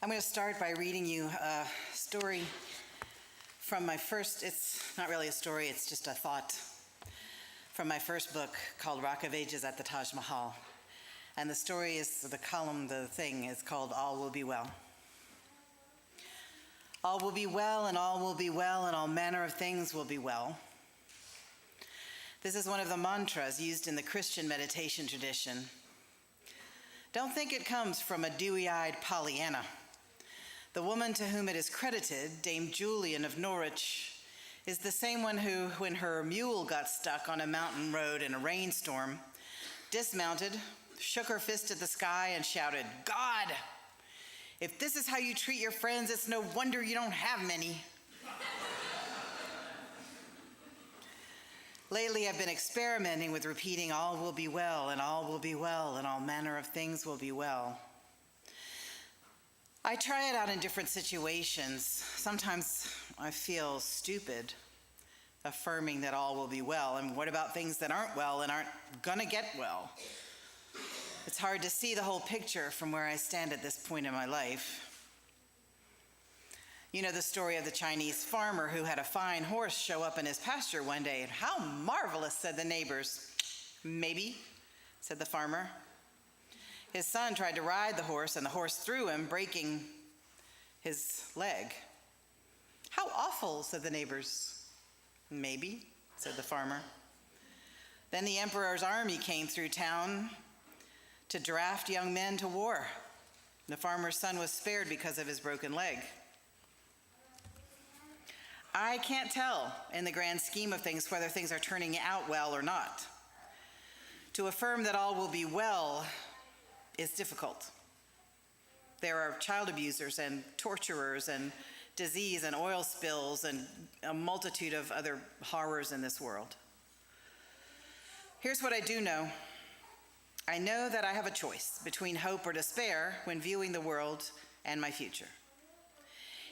I'm going to start by reading you a story from my first, it's not really a story, it's just a thought from my first book called Rock of Ages at the Taj Mahal. And the story is, the thing is called All Will Be Well. All will be well, and all will be well, and all manner of things will be well. This is one of the mantras used in the Christian meditation tradition. Don't think it comes from a dewy-eyed Pollyanna. The woman to whom it is credited, Dame Julian of Norwich, is the same one who, when her mule got stuck on a mountain road in a rainstorm, dismounted, shook her fist at the sky, and shouted, "God, if this is how you treat your friends, it's no wonder you don't have many." Lately, I've been experimenting with repeating all will be well, and all will be well, and all manner of things will be well. I try it out in different situations. Sometimes I feel stupid affirming that all will be well. And what about things that aren't well and aren't gonna get well? It's hard to see the whole picture from where I stand at this point in my life. You know the story of the Chinese farmer who had a fine horse show up in his pasture one day. And "How marvelous," said the neighbors. "Maybe," said the farmer. His son tried to ride the horse, and the horse threw him, breaking his leg. "How awful," said the neighbors. "Maybe," said the farmer. Then the emperor's army came through town to draft young men to war. The farmer's son was spared because of his broken leg. I can't tell in the grand scheme of things whether things are turning out well or not. To affirm that all will be well is difficult. There are child abusers and torturers and disease and oil spills and a multitude of other horrors in this world. Here's what I do know. I know that I have a choice between hope or despair when viewing the world and my future.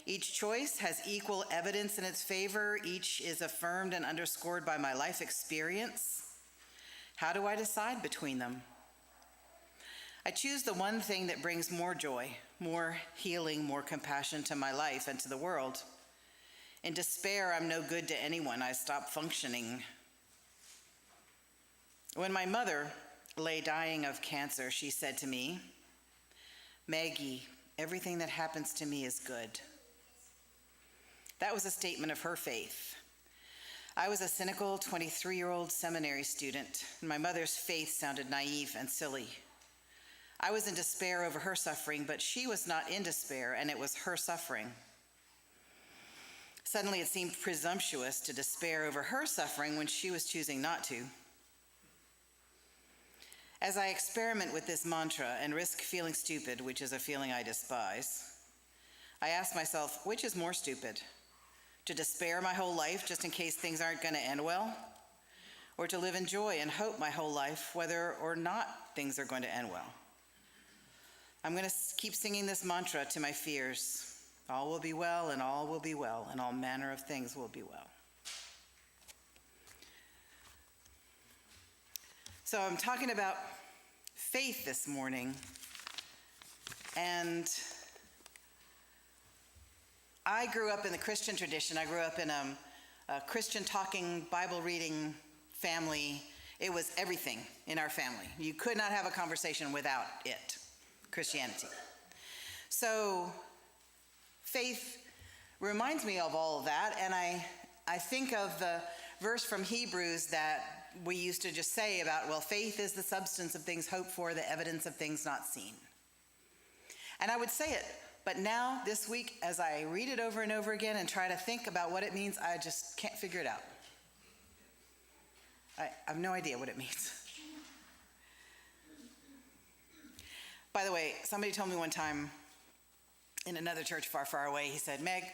Each choice has equal evidence in its favor. Each is affirmed and underscored by my life experience. How do I decide between them? I choose the one thing that brings more joy, more healing, more compassion to my life and to the world. In despair, I'm no good to anyone. I stop functioning. When my mother lay dying of cancer, she said to me, "Maggie, everything that happens to me is good." That was a statement of her faith. I was a cynical 23-year-old seminary student, and my mother's faith sounded naive and silly. I was in despair over her suffering, but she was not in despair, and it was her suffering. Suddenly, it seemed presumptuous to despair over her suffering when she was choosing not to. As I experiment with this mantra and risk feeling stupid, which is a feeling I despise, I ask myself, which is more stupid? To despair my whole life just in case things aren't going to end well? Or to live in joy and hope my whole life whether or not things are going to end well? I'm going to keep singing this mantra to my fears. All will be well, and all will be well, and all manner of things will be well. So I'm talking about faith this morning, and I grew up in the Christian tradition. I grew up in a Christian talking, Bible reading family. It was everything in our family. You could not have a conversation without it, Christianity. So faith reminds me of all of that, and I think of the verse from Hebrews that we used to just say about, well, faith is the substance of things hoped for, the evidence of things not seen. And I would say it, but now, this week, as I read it over and over again and try to think about what it means, I just can't figure it out. I have no idea what it means. By the way, somebody told me one time in another church far, far away, he said, "Meg,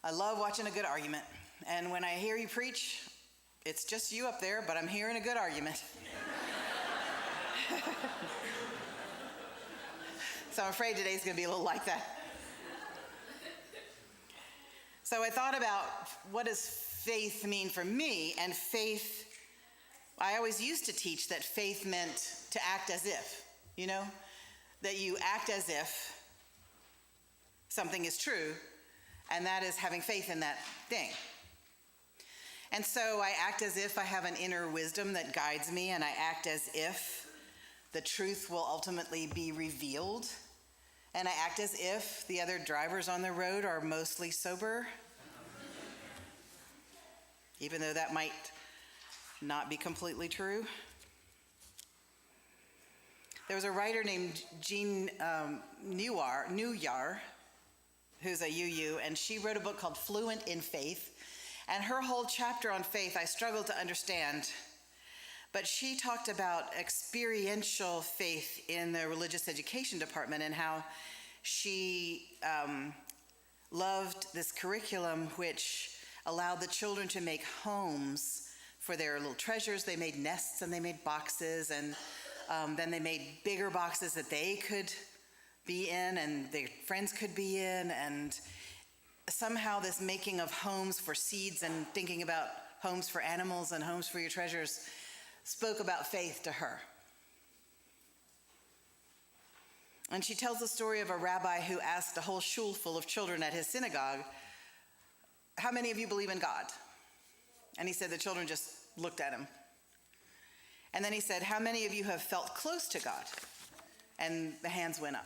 I love watching a good argument. And when I hear you preach, it's just you up there, but I'm hearing a good argument." So I'm afraid today's going to be a little like that. So I thought about, what does faith mean for me? And faith, I always used to teach that faith meant to act as if, that you act as if something is true, and that is having faith in that thing. And so I act as if I have an inner wisdom that guides me, and I act as if the truth will ultimately be revealed, and I act as if the other drivers on the road are mostly sober, even though that might not be completely true. There was a writer named Jean Newar, who's a UU, and she wrote a book called Fluent in Faith. And her whole chapter on faith, I struggled to understand. But she talked about experiential faith in the religious education department and how she loved this curriculum which allowed the children to make homes for their little treasures. They made nests and they made boxes, and then they made bigger boxes that they could be in and their friends could be in, and somehow this making of homes for seeds and thinking about homes for animals and homes for your treasures spoke about faith to her. And she tells the story of a rabbi who asked a whole shul full of children at his synagogue, "How many of you believe in God?" And he said the children just looked at him. And then he said, "How many of you have felt close to God?" And the hands went up.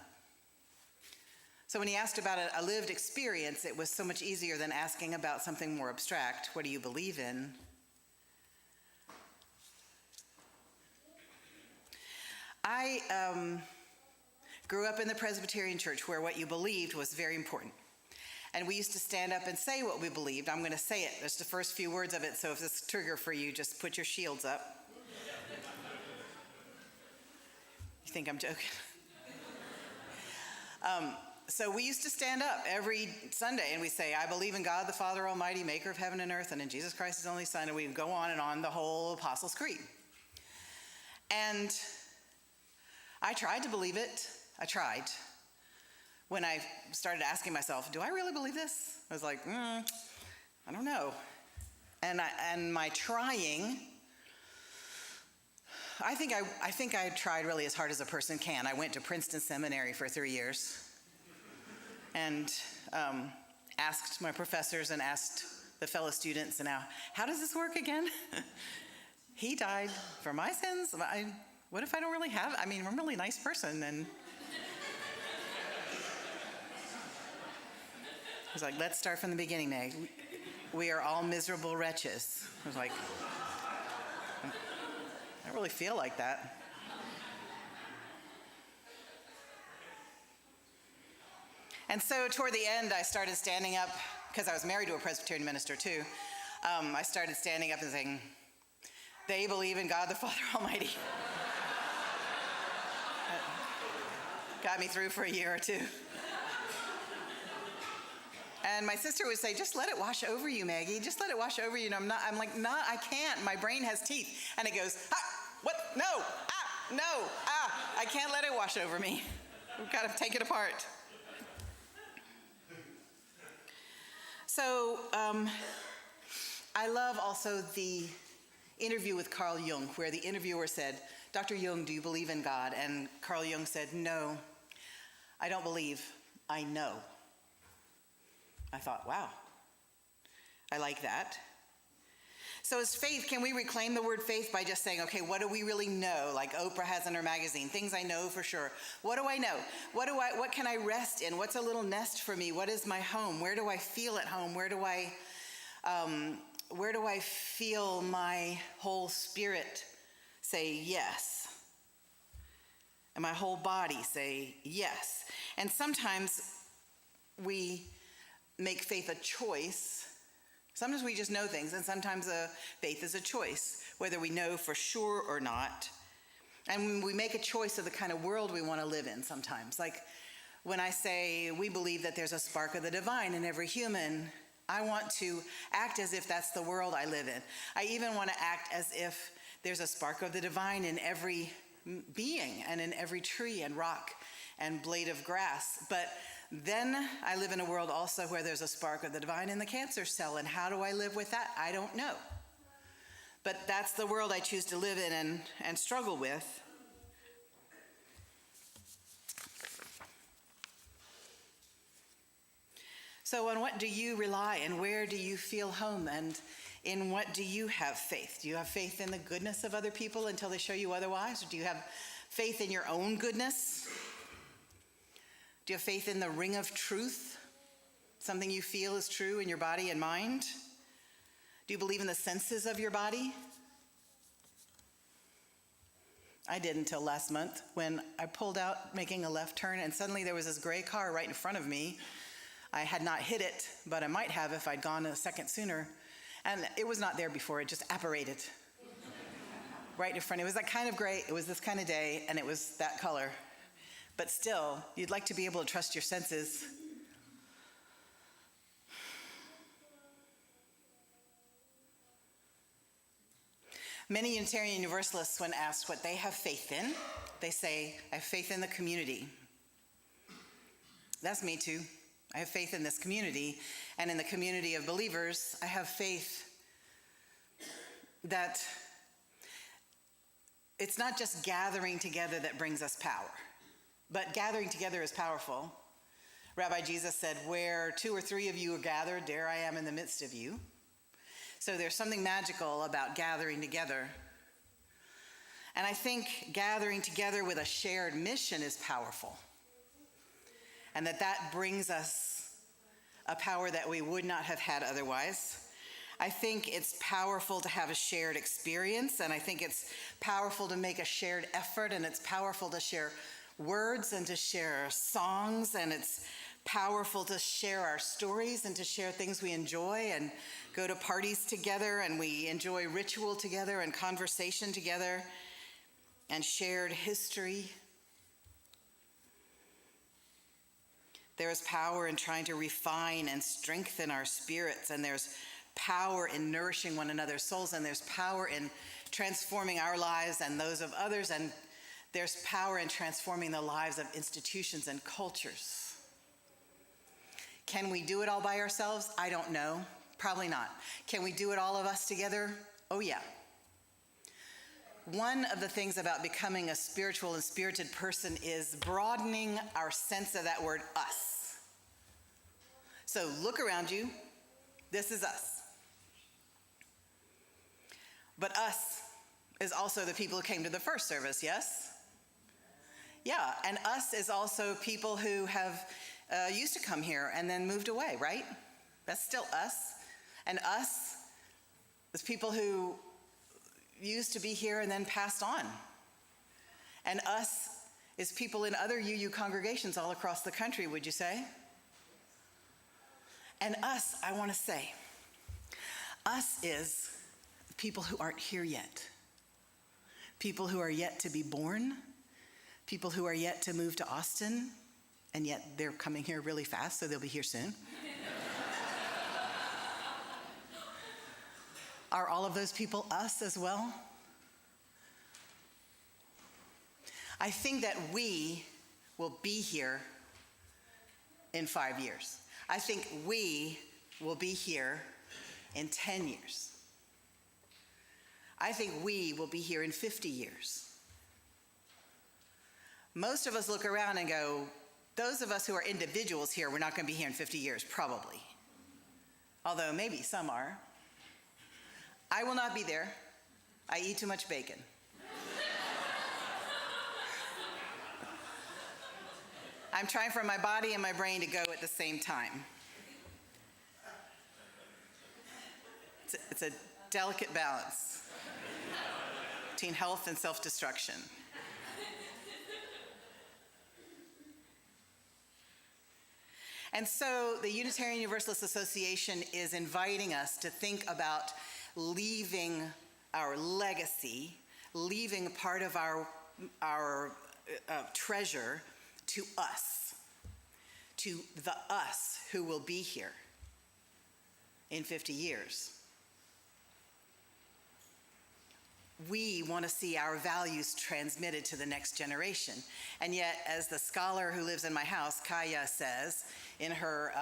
So when he asked about a lived experience, it was so much easier than asking about something more abstract. What do you believe in? I grew up in the Presbyterian church where what you believed was very important. And we used to stand up and say what we believed. I'm going to say it. There's the first few words of it, so if this is a trigger for you, just put your shields up. You think I'm joking? So we used to stand up every Sunday and we say, "I believe in God, the Father Almighty, maker of heaven and earth, and in Jesus Christ, his only Son," and we would go on and on the whole Apostles' Creed. And I tried to believe it. I tried. When I started asking myself, do I really believe this? I was like, I don't know. And my trying, I think I tried really as hard as a person can. I went to Princeton Seminary for 3 years and asked my professors and asked the fellow students, and now, how does this work again? He died for my sins. What if I don't really have? I'm a really nice person. And I was like, let's start from the beginning, Meg. We are all miserable wretches. I was like, I really feel like that. And so toward the end, I started standing up, because I was married to a Presbyterian minister too. I started standing up and saying, "They believe in God the Father Almighty." Got me through for a year or two. And my sister would say, "Just let it wash over you, Maggie. Just let it wash over you." And I'm like, "No, I can't. My brain has teeth." And it goes, what? No, I can't let it wash over me. We've got to take it apart. So I love also the interview with Carl Jung, where the interviewer said, "Dr. Jung, do you believe in God?" And Carl Jung said, "No, I don't believe, I know." I thought, wow, I like that. So as faith, can we reclaim the word faith by just saying, okay, what do we really know? Like Oprah has in her magazine, things I know for sure. What do I know? What can I rest in? What's a little nest for me? What is my home? Where do I feel at home? Where do I feel my whole spirit say yes? And my whole body say yes. And sometimes we make faith a choice. Sometimes we just know things, and sometimes faith is a choice, whether we know for sure or not. And we make a choice of the kind of world we want to live in sometimes. Like when I say we believe that there's a spark of the divine in every human, I want to act as if that's the world I live in. I even want to act as if there's a spark of the divine in every being and in every tree and rock and blade of grass. But then I live in a world also where there's a spark of the divine in the cancer cell, and how do I live with that? I don't know. But that's the world I choose to live in and struggle with. So on what do you rely, and where do you feel home, and in what do you have faith? Do you have faith in the goodness of other people until they show you otherwise? Or do you have faith in your own goodness? Do you have faith in the ring of truth? Something you feel is true in your body and mind? Do you believe in the senses of your body? I did until last month when I pulled out making a left turn, and suddenly there was this gray car right in front of me. I had not hit it, but I might have if I'd gone a second sooner. And it was not there before, it just apparated right in front. It was that kind of gray, it was this kind of day, and it was that color. But still, you'd like to be able to trust your senses. Many Unitarian Universalists, when asked what they have faith in, they say, I have faith in the community. That's me too. I have faith in this community, and in the community of believers, I have faith that it's not just gathering together that brings us power, but gathering together is powerful. Rabbi Jesus said, where 2 or 3 of you are gathered, there I am in the midst of you. So there's something magical about gathering together. And I think gathering together with a shared mission is powerful. And that brings us a power that we would not have had otherwise. I think it's powerful to have a shared experience, and I think it's powerful to make a shared effort, and it's powerful to share words and to share songs, and it's powerful to share our stories and to share things we enjoy and go to parties together, and we enjoy ritual together and conversation together and shared history. There is power in trying to refine and strengthen our spirits, and there's power in nourishing one another's souls, and there's power in transforming our lives and those of others, and there's power in transforming the lives of institutions and cultures. Can we do it all by ourselves? I don't know. Probably not. Can we do it all of us together? Oh yeah. One of the things about becoming a spiritual and spirited person is broadening our sense of that word us. So look around you. This is us. But us is also the people who came to the first service, yes? Yeah, and us is also people who have used to come here and then moved away, right? That's still us. And us is people who used to be here and then passed on. And us is people in other UU congregations all across the country, would you say? And us, I want to say, us is people who aren't here yet. People who are yet to be born. People who are yet to move to Austin, and yet they're coming here really fast, so they'll be here soon. Are all of those people us as well? I think that we will be here in 5 years. I think we will be here in 10 years. I think we will be here in 50 years. Most of us look around and go, those of us who are individuals here, we're not going to be here in 50 years, probably. Although maybe some are. I will not be there. I eat too much bacon. I'm trying for my body and my brain to go at the same time. It's a delicate balance between health and self-destruction. And so the Unitarian Universalist Association is inviting us to think about leaving our legacy, leaving part of our treasure to us, to the us who will be here in 50 years. We want to see our values transmitted to the next generation. And yet, as the scholar who lives in my house, Kaya, says in her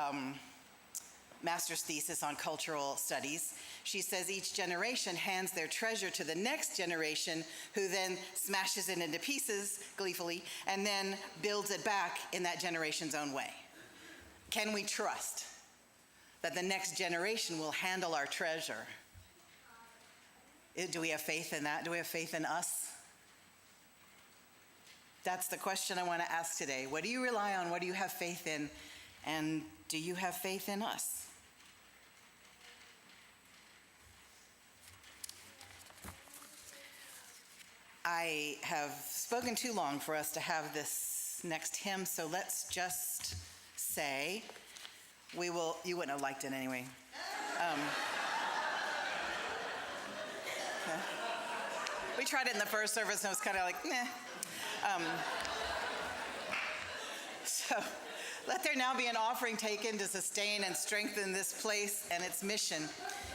master's thesis on cultural studies, she says each generation hands their treasure to the next generation, who then smashes it into pieces gleefully and then builds it back in that generation's own way. Can we trust that the next generation will handle our treasure. Do we have faith in that? Do we have faith in us? That's the question I want to ask today. What do you rely on? What do you have faith in? And do you have faith in us? I have spoken too long for us to have this next hymn, so let's just say we will. You wouldn't have liked it anyway. We tried it in the first service and it was kind of like, meh. So let there now be an offering taken to sustain and strengthen this place and its mission.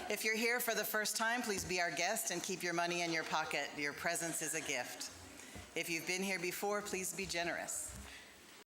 If you're here for the first time, please be our guest and keep your money in your pocket. Your presence is a gift. If you've been here before, please be generous.